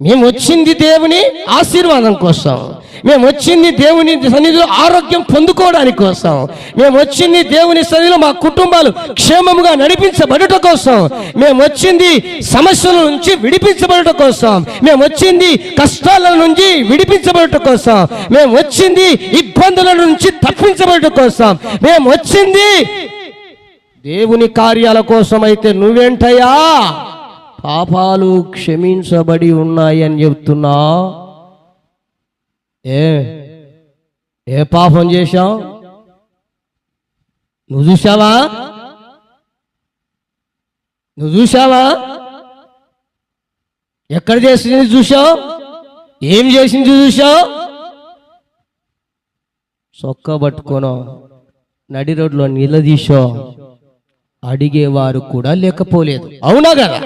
మేము వచ్చింది దేవుని ఆశీర్వాదం కోసం, మేము వచ్చింది దేవుని సన్నిధిలో ఆరోగ్యం పొందుకోవడానికి కోసం, మేము వచ్చింది దేవుని సన్నిధిలో మా కుటుంబాలు క్షేమముగా నడిపించబడుట కోసం, మేము వచ్చింది సమస్యల నుంచి విడిపించబడుట కోసం, మేము వచ్చింది కష్టాల నుంచి విడిపించబడుట కోసం, మేము వచ్చింది ఇబ్బందుల నుంచి తప్పించబడుట కోసం, మేము వచ్చింది దేవుని కార్యాల కోసం. అయితే నువ్వేంటయ్యా పాపాలు క్షమించబడి ఉన్నాయి అని చెప్తున్నా? ఏ పాపం చేశావు? నువ్వు చూసావా? ఎక్కడ చేసింది చూసావు? ఏం చేసింది చూసావు? చొక్కా పట్టుకోను నడి రోడ్లో నిలదీసో అడిగేవారు కూడా లేకపోలేదు. అవునా కదా?